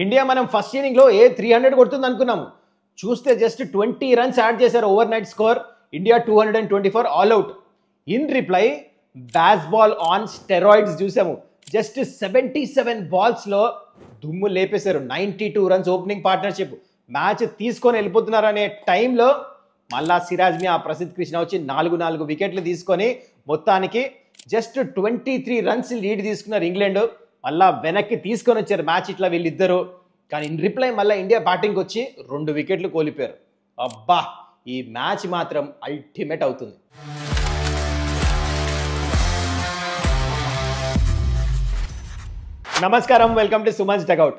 India మనం first ఇన్నింగ్లో 300 కొడుతుంది అనుకున్నాము. చూస్తే జస్ట్ 20 రన్స్ యాడ్ చేశారు. Over night score India 224 all out. In reply ball on steroids చూసాము. జస్ట్ 77 బాల్స్లో దుమ్ము లేపేశారు. 92 రన్స్ ఓపెనింగ్ పార్ట్నర్షిప్. మ్యాచ్ తీసుకొని వెళ్ళిపోతున్నారు అనే టైంలో మళ్ళా సిరాజ్ మియా ప్రసిద్ధ్ కృష్ణ వచ్చి 4 వికెట్లు తీసుకొని మొత్తానికి జస్ట్ 23 రన్స్ లీడ్ తీసుకున్నారు ఇంగ్లాండ్. మళ్ళా వెనక్కి తీసుకొని వచ్చారు మ్యాచ్ ఇట్లా వీళ్ళిద్దరు. కానీ ఇన్ రిప్లై మళ్ళీ ఇండియా బ్యాటింగ్ వచ్చి 2 వికెట్లు కోల్పోయారు. అబ్బా, ఈ మ్యాచ్ మాత్రం అల్టిమేట్ అవుతుంది. నమస్కారం, welcome to Suman's dugout.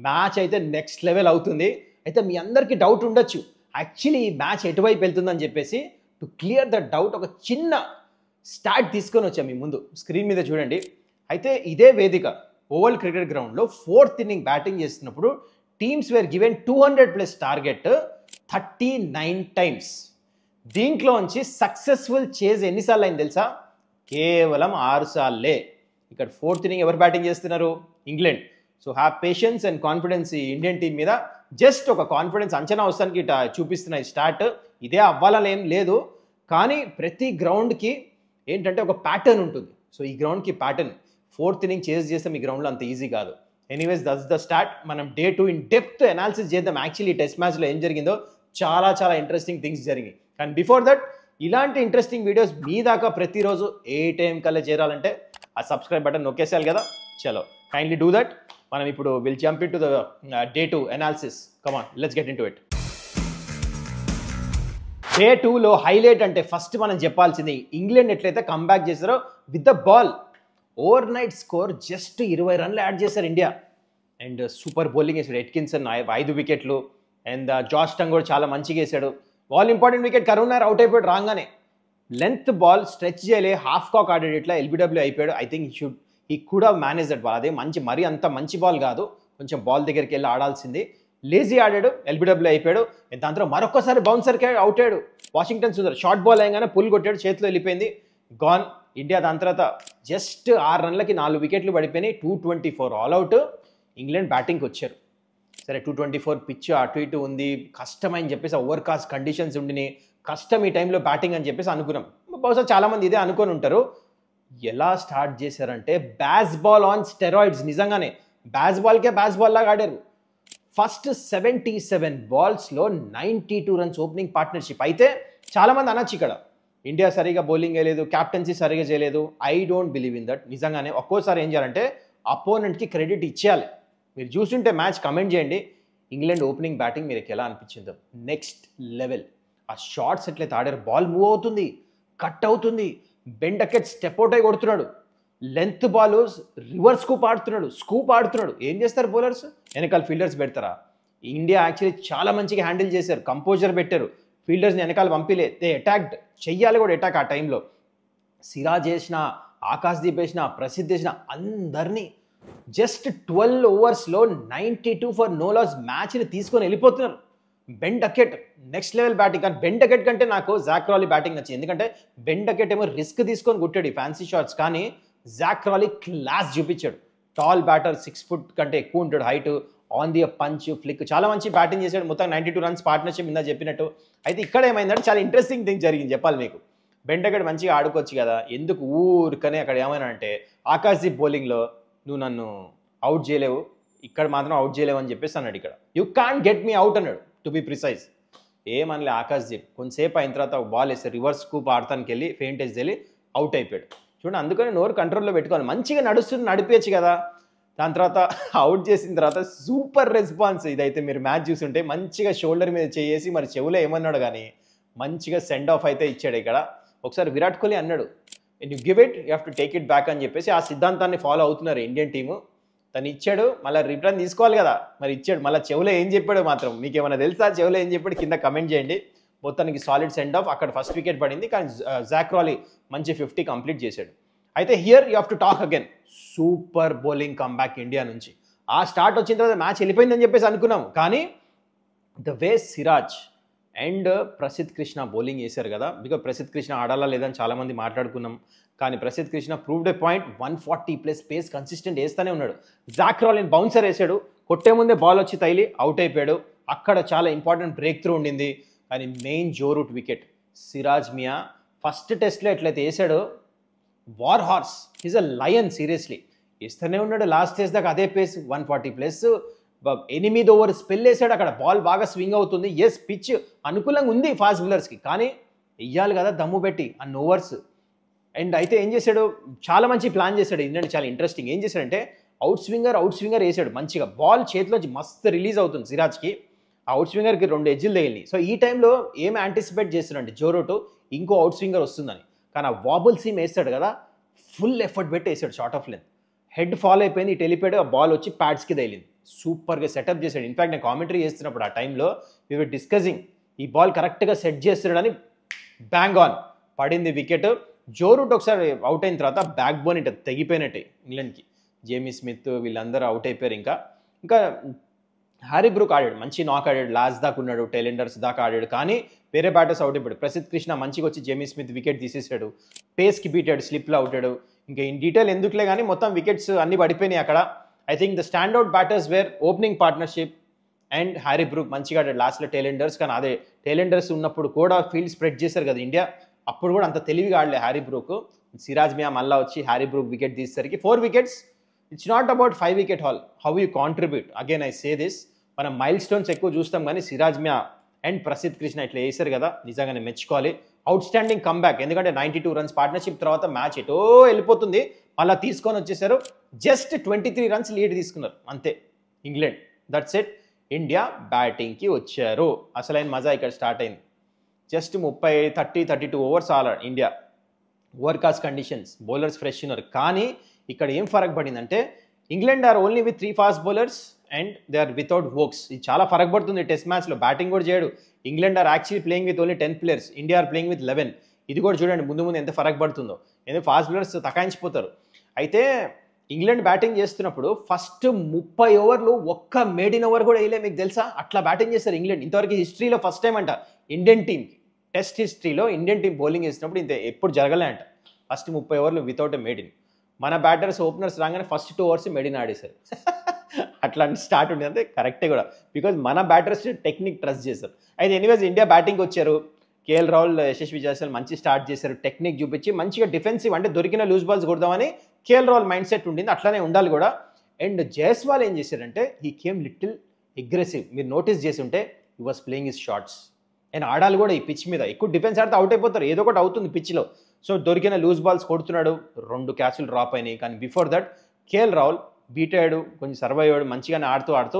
Match అయితే నెక్స్ట్ లెవెల్ అవుతుంది. అయితే మీ అందరికీ డౌట్ ఉండొచ్చు, యాక్చువల్లీ ఈ మ్యాచ్ ఎటువైపు వెళ్తుందని చెప్పేసి. టు క్లియర్ ద డౌట్ ఒక చిన్న స్టార్ట్ తీసుకొని వచ్చాం మీ ముందు. స్క్రీన్ మీద చూడండి. అయితే ఇదే వేదిక ఓవల్ క్రికెట్ గ్రౌండ్లో 4th ఇన్నింగ్ బ్యాటింగ్ చేస్తున్నప్పుడు teams were given 200+ target 39 times. దీంట్లోంచి సక్సెస్ఫుల్ చేజ్ ఎన్నిసార్లు అయింది తెలుసా? కేవలం 6 సార్లే. ఇక్కడ 4th ఇన్నింగ్ ఎవరు బ్యాటింగ్ చేస్తున్నారు? England. So have patience and confidence ఈ ఇండియన్ టీం మీద. జస్ట్ ఒక కాన్ఫిడెన్స్ అంచనా వస్తానికి చూపిస్తున్న ఈ స్టార్ట్. ఇదే అవ్వాలని ఏం లేదు, కానీ ప్రతి గ్రౌండ్కి ఏంటంటే ఒక ప్యాటర్న్ ఉంటుంది. సో ఈ గ్రౌండ్కి ప్యాటర్న్ 4th ఇన్నింగ్ చేజ్ చేస్తాం ఈ గ్రౌండ్లో అంత ఈజీ కాదు. Anyways that's the start. మనం Day 2 ఇన్ డెప్త్ అనాలిసిస్ చేద్దాం. యాక్చువల్లీ టెస్ట్ మ్యాచ్లో ఏం జరిగిందో చాలా ఇంట్రెస్టింగ్ థింగ్స్ జరిగాయి. కానీ బిఫోర్ దట్ ఇలాంటి ఇంట్రెస్టింగ్ వీడియోస్ మీ దాకా ప్రతిరోజు ఏ టైం కల్లా చేరాలంటే ఆ సబ్స్క్రైబ్ బటన్ నొక్కేసేయాలి కదా. చలో, కైండ్లీ డూ దట్. మనం ఇప్పుడు will jump into the Day 2 analysis. Come on, let's get into it. Day 2లో హైలైట్ అంటే ఫస్ట్ మనం చెప్పాల్సింది ఇంగ్లాండ్ ఎట్లయితే కంబ్యాక్ చేశారో with the ball. Overnight score just 20 రన్లు యాడ్ చేశారు ఇండియా. అండ్ సూపర్ బౌలింగ్ వేసాడు Atkinson 5 వికెట్లు. అండ్ జాష్ టంగ్ కూడా చాలా మంచిగా వేసాడు. బాల్ ఇంపార్టెంట్ వికెట్ కరుణార్ అవుట్ అయిపోయాడు రాగానే. లెంత్ బాల్ స్ట్రెచ్ చేయలే, హాఫ్ కాక్ ఆడాడు, ఇట్లా LBW అయిపోయాడు. I think he could have manage that ball. అదే మరీ అంత మంచి బాల్ కాదు, కొంచెం బాల్ దగ్గరికి వెళ్ళి ఆడాల్సింది. లేజీ ఆడాడు, LBW అయిపోయాడు. దాని తర్వాత మరొకసారి బౌన్సర్కి అవుట్ అయ్యాడు వాషింగ్టన్ సుందర్. షార్ట్ బాల్ అయ్యగానే పుల్ కొట్టాడు, చేతిలో వెళ్ళిపోయింది, గాన్. ఇండియా దాని తర్వాత జస్ట్ 6 రన్లకి 4 వికెట్లు పడిపోయినాయి. 224 ఆల్అవుట్. ఇంగ్లాండ్ బ్యాటింగ్కి వచ్చారు. సరే, 224 పిచ్ అటు ఇటు ఉంది, కష్టమని చెప్పేసి ఓవర్కాస్ట్ కండిషన్స్ ఉండినాయి, కష్టం ఈ టైంలో బ్యాటింగ్ అని చెప్పేసి అనుకున్నాం. బహుశా చాలామంది ఇదే అనుకొని ఉంటారు. ఎలా స్టార్ట్ చేశారంటే బాల్ ఆన్ స్టెరాయిడ్స్. నిజంగానే బ్యాస్ బాల్ లాగా ఆడారు. First 77 బాల్స్లో 92 runs opening partnership. అయితే చాలామంది అనొచ్చు ఇక్కడ ఇండియా సరిగా బౌలింగ్ వేయలేదు, క్యాప్టెన్సీ సరిగా చేయలేదు. I don't believe in that. నిజంగానే ఒక్కోసారి ఏం చేయాలంటే అపోనెంట్కి క్రెడిట్ ఇచ్చేయాలి. మీరు చూస్తుంటే మ్యాచ్ కమెంట్ చేయండి. ఇంగ్లాండ్ ఓపెనింగ్ బ్యాటింగ్ మీకు ఎలా అనిపించిందో నెక్స్ట్ లెవెల్. ఆ షార్ట్స్ ఎట్లయితే ఆడారు, బాల్ మూవ్ అవుతుంది, కట్ అవుతుంది, బెండ్ అకెట్ స్టెప్ అవుట్ అయి కొడుతున్నాడు, లెంత్ బాల్ రివర్స్ స్కూప్ ఆడుతున్నాడు. ఏం చేస్తారు బౌలర్స్? వెనకాల ఫీల్డర్స్ పెడతారా? ఇండియా యాక్చువల్లీ చాలా మంచిగా హ్యాండిల్ చేశారు, కంపోజర్ పెట్టారు, ఫీల్డర్స్ని వెనకాల పంపిలే. దే అటాక్డ్, చెయ్యాలి కూడా అటాక్. ఆ టైంలో సిరాజ్ చేసిన, ఆకాశ్దీప్ వేసిన, ప్రసిద్ధ్ చేసిన అందరినీ జస్ట్ 12 ఓవర్స్లో 92 ఫర్ నో లాస్ మ్యాచ్ని తీసుకొని వెళ్ళిపోతున్నారు. Ben Duckett next level batting. కానీ బెన్ డకెట్ కంటే నాకు జాక్ రాలీ బ్యాటింగ్ నచ్చింది. ఎందుకంటే బెన్ డకెట్ ఏమో రిస్క్ తీసుకొని కొట్టాడు ఈ ఫ్యాన్సీ షాట్స్, కానీ జాక్ రాలీ క్లాస్ చూపించాడు. టాల్ బ్యాటర్, 6 ఫుట్ కంటే ఎక్కువ ఉంటాడు height, on the punch, flick, చాలా మంచి బ్యాటింగ్ చేశాడు. మొత్తం 92 రన్స్ పార్ట్నర్షిప్ ఇందా చెప్పినట్టు. అయితే ఇక్కడ ఏమైందంటే చాలా ఇంట్రెస్టింగ్ థింగ్ జరిగింది చెప్పాలి మీకు. బెన్ డకెట్ మంచిగా ఆడుకోవచ్చు కదా, ఎందుకు ఊరికనే అక్కడ ఏమైనా అంటే ఆకాశ్దీప్ బౌలింగ్లో నువ్వు నన్ను అవుట్ చేయలేవు, ఇక్కడ మాత్రం అవుట్ చేయలేవు అని చెప్పేసి అన్నాడు. ఇక్కడ you can't get me out అన్నాడు, టు బి ప్రిసైజ్. ఏమనలే ఆకాశ్దీప్. కొంతసేపు అయిన తర్వాత ఒక బాల్ వేస్తే రివర్స్ స్కూప్ ఆడతానికి వెళ్ళి ఫెయింటేజ్ వెళ్ళి అవుట్ అయిపోయాడు. చూడండి, అందుకని నోరు కంట్రోల్లో పెట్టుకోవాలి. మంచిగా నడిపించచ్చు కదా. దాని తర్వాత అవుట్ చేసిన తర్వాత సూపర్ రెస్పాన్స్. ఇదైతే మీరు మ్యాచ్ చూస్తుంటే మంచిగా షోల్డర్ మీద చేసి మరి చెవులో ఏమన్నాడు కానీ మంచిగా సెండ్ ఆఫ్ అయితే ఇచ్చాడు. ఇక్కడ ఒకసారి విరాట్ కోహ్లీ అన్నాడు, you give it, you have to take it back అని చెప్పేసి ఆ సిద్ధాంతాన్ని ఫాలో అవుతున్నారు ఇండియన్ టీము. తను ఇచ్చాడు, మళ్ళీ రిటర్న్ తీసుకోవాలి కదా, మరి ఇచ్చాడు. మళ్ళీ చెవులో ఏం చెప్పాడు మాత్రం మీకు ఏమైనా తెలుసా? చెవులో ఏం చెప్పాడు కింద కమెంట్ చేయండి. మొత్తానికి సాలిడ్ సెండ్ ఆఫ్. అక్కడ ఫస్ట్ వికెట్ పడింది, కానీ జాక్ రాలీ మంచి 50 కంప్లీట్ చేశాడు. అయితే here you have to talk again. Super bowling comeback India నుంచి. ఆ స్టార్ట్ వచ్చిన తర్వాత మ్యాచ్ వెళ్ళిపోయిందని చెప్పేసి అనుకున్నాం, కానీ the way Siraj and Prasidh Krishna bowling వేశారు కదా. బికాజ్ ప్రసిద్ధ్ కృష్ణ ఆడాలా లేదని చాలామంది మాట్లాడుకున్నాం, కానీ ప్రసిద్ధ్ కృష్ణ ప్రూవ్డ్ ఏ పాయింట్. 140+ పేస్ కన్సిస్టెంట్ వేస్తూనే ఉన్నాడు. జాక్ రాలిన్ బౌన్సర్ వేసాడు, కొట్టే ముందే బాల్ వచ్చి తైలి అవుట్ అయిపోయాడు. అక్కడ చాలా ఇంపార్టెంట్ బ్రేక్ త్రూ ఉండింది. కానీ main Joe Root wicket Siraj Miya first టెస్ట్లో ఎట్లయితే వేసాడో war horse, is a lion. Seriously ఇస్తూనే ఉన్నాడు లాస్ట్ టెస్ట్ దాకా అదే పేస్ 140+. 8 ఓవర్ స్పెల్ వేసాడు. అక్కడ బాల్ బాగా స్వింగ్ అవుతుంది. ఎస్ పిచ్ అనుకూలంగా ఉంది ఫాస్ట్ బౌలర్స్కి, కానీ వెయ్యాలి కదా దమ్ము పెట్టి అన్ని ఓవర్స్. అండ్ అయితే ఏం చేశాడు, చాలా మంచి ప్లాన్ చేశాడు ఇంగ్లాండ్. చాలా ఇంట్రెస్టింగ్ ఏం చేశాడంటే అవుట్ స్వింగర్ వేసాడు మంచిగా. బాల్ చేతిలోంచి మస్తు రిలీజ్ అవుతుంది సిరాజ్కి. ఆ అవుట్ స్వింగర్కి 2 ఎడ్జ్లు తగిలినాయి. సో ఈ టైంలో ఏం యాంటిసిపేట్ చేస్తున్నాడు జో రూట్, ఇంకో అవుట్ స్వింగర్ వస్తుందని. కానీ ఆ వాబుల్ సీమ్ వేస్తాడు కదా, ఫుల్ ఎఫర్ట్ పెట్టి వేసాడు. Short of length head fall అయిపోయింది, ఇటు వెళ్ళిపోయాడు. ఆ బాల్ వచ్చి ప్యాడ్స్కి తగిలింది. సూపర్గా సెటప్ చేశాడు. ఇన్ఫాక్ట్ నేను కామెంటరీ చేస్తున్నప్పుడు ఆ టైంలో వీ వర్ డిస్కసింగ్ ఈ బాల్ కరెక్ట్గా సెట్ చేస్తున్నాడని. బ్యాంగ్ ఆన్ పడింది వికెట్. జో రూట్ ఒకసారి అవుట్ అయిన తర్వాత బ్యాక్ బోన్ ఇటు తెగిపోయినట్టే ఇంగ్లాండ్కి. జేమీ స్మిత్ వీళ్ళందరూ అవుట్ అయిపోయారు. ఇంకా హ్యారీ బ్రూక్ ఆడాడు, మంచి నాక్ ఆడాడు. లాస్ట్ దాకా ఉన్నాడు, టైలెండర్స్ దాకా ఆడాడు. కానీ వేరే బ్యాటర్స్ అవుట్ అయిపోయాడు. ప్రసిద్ధ్ కృష్ణ మంచిగా వచ్చి జేమీ స్మిత్ వికెట్ తీసేసాడు. పేస్కి బీటాడు, స్లిప్లో అవుతాడు. ఇంకా ఇన్ డీటెయిల్ ఎందుకులే కానీ మొత్తం వికెట్స్ అన్ని పడిపోయినాయి అక్కడ. I think the standout batters were opening partnership and Harry Brook మంచిగా ఆడాడు లాస్ట్లో టైలెండర్స్. కానీ అదే టైలెండర్స్ ఉన్నప్పుడు కూడా ఫీల్డ్ స్ప్రెడ్ చేశారు కదా ఇండియా, అప్పుడు కూడా అంత తెలివిగా ఆడలే హ్యారీ బ్రూక్. సిరాజ్ మియా మళ్ళా వచ్చి హ్యారీ బ్రూక్ వికెట్ తీసేసరికి 4 wickets. It's not about 5 wicket haul, how you contribute. Again I say this, మనం మైల్ స్టోన్స్ ఎక్కువ చూస్తాం కానీ సిరాజ్ మియా అండ్ ప్రసిద్ధ్ కృష్ణ ఇట్లా వేసారు కదా, నిజంగానే మెచ్చుకోవాలి. Outstanding comeback. ఎందుకంటే 92 రన్స్ పార్ట్నర్షిప్ తర్వాత మ్యాచ్ ఎటో వెళ్ళిపోతుంది, మళ్ళీ తీసుకొని వచ్చేసారు. జస్ట్ 23 రన్స్ లీడ్ తీసుకున్నారు అంతే ఇంగ్లాండ్. That's it. ఇండియా బ్యాటింగ్కి వచ్చారు. అసలైన మజా ఇక్కడ స్టార్ట్ అయింది. జస్ట్ 32 ఓవర్స్ ఆడారు India. Overcast conditions, bowlers fresh ఉన్నారు. కానీ ఇక్కడ ఏం ఫరక్ పడిందంటే England are only with 3 fast bowlers and they are without Woakes. ఇది చాలా ఫరక్ పడుతుంది టెస్ట్ మ్యాచ్లో. బ్యాటింగ్ కూడా చేయడు. England are actually playing with only 10 players, India are playing with 11. ఇది కూడా చూడండి ముందు ఎంత ఫరక్ పడుతుందో. ఎందుకంటే ఫాస్ట్ బౌలర్స్ తకాయించిపోతారు. అయితే ఇంగ్లాండ్ బ్యాటింగ్ చేస్తున్నప్పుడు ఫస్ట్ 30 ఓవర్లు ఒక్క మేడిన్ ఓవర్ కూడా వేయలే. మీకు తెలుసా అట్లా బ్యాటింగ్ చేస్తారు ఇంగ్లాండ్. ఇంతవరకు హిస్టరీలో ఫస్ట్ టైం అంట ఇండియన్ టీమ్కి, టెస్ట్ హిస్టరీలో ఇండియన్ టీం బౌలింగ్ వేసినప్పుడు ఇంత ఎప్పుడు జరగలే అంట. ఫస్ట్ 30 ఓవర్లు వితౌట్ ఎ మేడిన్. మన బ్యాటర్స్ ఓపెనర్స్ రాగానే ఫస్ట్ 2 ఓవర్స్ మెడిన్ ఆడేశారు. అట్లాంటి స్టార్ట్ ఉంది అంతే, కరెక్టే కూడా. బికాజ్ మన బ్యాటర్స్ టెక్నిక్ ట్రస్ట్ చేశారు. అయితే ఎనీవేస్ ఇండియా బ్యాటింగ్కి వచ్చారు. కేఎల్ రాహుల్, యశస్వి జైస్వాల్ మంచి స్టార్ట్ చేశారు. టెక్నిక్ చూపించి మంచిగా డిఫెన్సివ్, అంటే దొరికిన లూజ్ బాల్స్ కొడదామని కేఎల్ రాహుల్ మైండ్ సెట్ ఉండింది. అట్లానే ఉండాలి కూడా. అండ్ జైస్వాల్ ఏం చేశారంటే హీ కేమ్ లిటిల్ అగ్రెసివ్. మీరు నోటీస్ చేసి ఉంటే he was playing his shots. And ఆడాలి కూడా ఈ పిచ్ మీద. ఎక్కువ డిఫెన్స్ ఆడితే అవుట్ అయిపోతారు, ఏదో ఒకటి అవుతుంది పిచ్లో. సో దొరికిన లూజ్ బాల్స్ కొడుతున్నాడు. 2 క్యాచ్లు డ్రాప్ అయినాయి. కానీ before that KL Rahul beat అయ్యాడు, కొంచెం సర్వైవ్ అయ్యాడు. మంచిగానే ఆడుతూ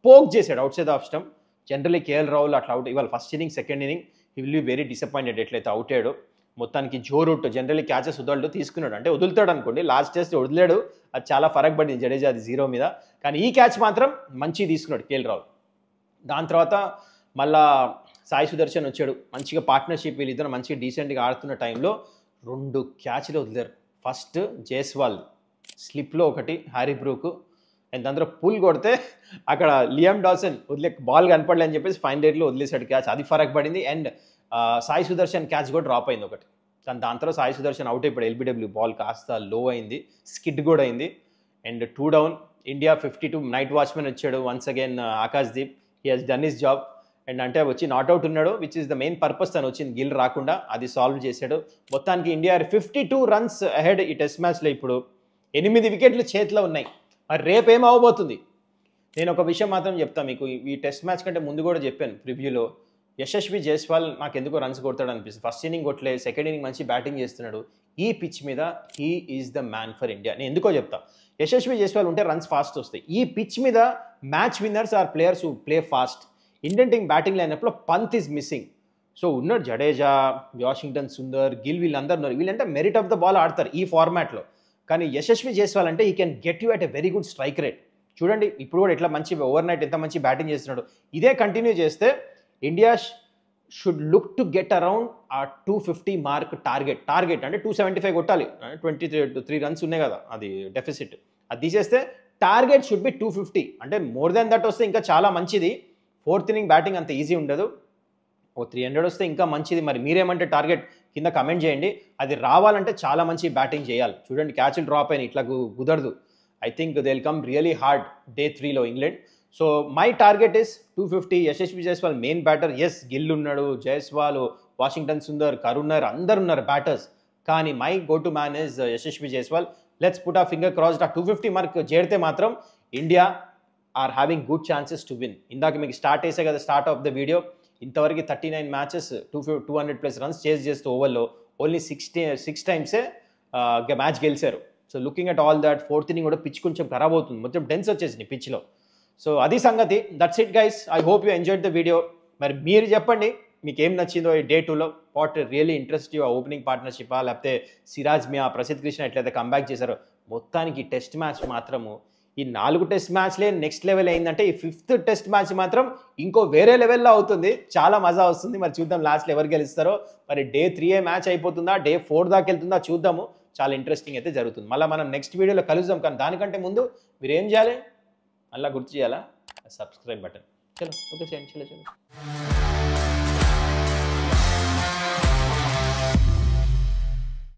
పోక్ చేశాడు out side off stump. Generally KL Rahul అట్లా అవుట్. ఇవాళ first inning, second inning he will be very disappointed ఎట్లయితే అవుట్ అయ్యాడు. మొత్తానికి జో రూట్ జనరలీ క్యాచెస్ వదలడు, తీసుకున్నాడు. అంటే వదులుతాడు అనుకోండి, లాస్ట్ టెస్ట్ వదిలేడు, అది చాలా ఫరక్ పడింది జడేజా అది 0 మీద. కానీ ఈ క్యాచ్ మాత్రం మంచి తీసుకున్నాడు కేఎల్ రాహుల్. దాని తర్వాత మళ్ళా సాయి సుదర్శన్ వచ్చాడు. మంచిగా పార్ట్నర్షిప్, వీళ్ళిద్దరు మంచిగా డీసెంట్గా ఆడుతున్న టైంలో 2 క్యాచ్లు వదిలేరు. ఫస్ట్ జైస్వాల్ స్లిప్లో ఒకటి, హ్యారీ బ్రూక్. అండ్ దాంట్లో పుల్ కొడితే అక్కడ లియామ్ డాల్సన్ బాల్ కనపడలే అని చెప్పేసి ఫైన్ రేట్లో వదిలేసాడు క్యాచ్, అది ఫరక్ పడింది. అండ్ సాయి సుదర్శన్ క్యాచ్ కూడా డ్రాప్ అయింది ఒకటి. కానీ దాని తర్వాత సాయి సుదర్శన్ అవుట్ అయిపోయాడు. ఎల్బిడబ్ల్యూ బాల్ కాస్త లో అయింది, స్కిడ్ కూడా అయింది. And 2 down. India 52. Night watchman వచ్చాడు once again, Akash Deep. He has done his job. And అంటే వచ్చి నాట్అవుట్ ఉన్నాడు, which is the main purpose. తను వచ్చింది గిల్ రాకుండా, అది సాల్వ్ చేశాడు. మొత్తానికి ఇండియా 52 రన్స్ అహెడ్ ఈ టెస్ట్ మ్యాచ్లో. ఇప్పుడు 8 వికెట్లు చేతిలో ఉన్నాయి. మరి రేపు ఏం అవ్వబోతుంది? నేను ఒక విషయం మాత్రం చెప్తాను మీకు. ఈ టెస్ట్ మ్యాచ్ కంటే ముందు కూడా చెప్పాను ప్రివ్యూలో, యశస్వి జైస్వాల్ నాకు ఎందుకో రన్స్ కొడతాడు అనిపిస్తుంది. ఫస్ట్ ఇన్నింగ్ కొట్టలేదు, సెకండ్ ఇన్నింగ్ మంచి బ్యాటింగ్ చేస్తున్నాడు. ఈ పిచ్ మీద he is the man for India. నేను ఎందుకో చెప్తా. యశస్వి జైస్వాల్ ఉంటే రన్స్ ఫాస్ట్ వస్తాయి. ఈ పిచ్ మీద match winners are players who play fast. Indian team batting లైనప్లో పంత్ ఈజ్ మిస్సింగ్. సో ఉన్నాడు జడేజా, వాషింగ్టన్ సుందర్, గిల్, వీళ్ళందరూ ఉన్నారు. వీళ్ళంటే మెరిట్ ఆఫ్ ద బాల్ ఆడతారు ఈ ఫార్మాట్లో. కానీ యశస్వి జైస్వాల్ అంటే ఈ can get you at a very good strike rate. చూడండి ఇప్పుడు కూడా ఎట్లా మంచి ఓవర్ నైట్ ఎంత మంచి బ్యాటింగ్ చేస్తున్నాడు. ఇదే కంటిన్యూ చేస్తే India should look to get around ఆ 250 మార్క్ టార్గెట్ అంటే 275 కొట్టాలి. 23 రన్స్ ఉన్నాయి కదా, అది డెఫిసిట్. అది తీసేస్తే టార్గెట్ షుడ్ బి 250. అంటే మోర్ దాన్ దట్ వస్తే ఇంకా చాలా మంచిది. 4th ఇన్నింగ్ బ్యాటింగ్ అంత ఈజీ ఉండదు. 300 వస్తే ఇంకా మంచిది. మరి మీరేమంటే టార్గెట్ కింద కమెంట్ చేయండి. అది రావాలంటే చాలా మంచి బ్యాటింగ్ చేయాలి. చూడండి క్యాచ్లు డ్రాప్ అయినాయి, ఇట్లా కుదరదు. I think they will come really hard day 3లో England. So my target is 250. Yashasvi Jaiswal main batter. Yes, Gill ఉన్నాడు, జైస్వాల్, వాషింగ్టన్ సుందర్, కరుణర్ అందరు ఉన్నారు బ్యాటర్స్. కానీ my go to man is Yashasvi Jaiswal. Let's put a finger crossed. ఆ 250 మార్క్ చేరితే మాత్రం India are having good chances to win. ఇందాక మీకు స్టార్ట్ చేసే కదా స్టార్ట్ ఆఫ్ ద వీడియో, ఇంతవరకు 39 మ్యాచెస్ 200+ రన్స్ చేజ్ చేస్తూ ఓవర్లో ఓన్లీ 6 టైమ్సే మ్యాచ్ గెలిచారు. So looking at all that, 4th inning కూడా పిచ్ కొంచెం ఖరాబ్ అవుతుంది, మొత్తం డెన్స్ వచ్చేసింది పిచ్లో. సో అది సంగతి. That's it guys, I hope you enjoyed the video. మరి మీరు చెప్పండి మీకు ఏం నచ్చిందో ఈ డే 2లో. What really interest you, opening partnership లేకపోతే సిరాజ్ మియా, ప్రసిద్ధ్ కృష్ణ ఎట్లయితే కంబ్యాక్ చేశారో. మొత్తానికి టెస్ట్ మ్యాచ్ మాత్రము ఈ 4 టెస్ట్ మ్యాచ్లే నెక్స్ట్ లెవెల్ అయిందంటే ఈ 5th టెస్ట్ మ్యాచ్ మాత్రం ఇంకో వేరే లెవెల్లో అవుతుంది. చాలా మజా వస్తుంది. మరి చూద్దాం లాస్ట్లో ఎవరు గెలుస్తారో. మరి డే 3 మ్యాచ్ అయిపోతుందా, డే 4 దాకా వెళ్తుందా చూద్దాము. చాలా ఇంట్రెస్టింగ్ అయితే జరుగుతుంది. మళ్ళీ మనం నెక్స్ట్ వీడియోలో కలుద్దాం. కానీ దానికంటే ముందు మీరు ఏం చేయాలి, మళ్ళీ గుర్తు చేయాలా, సబ్స్క్రైబ్ బటన్. చలో ఓకే, చలో చలో.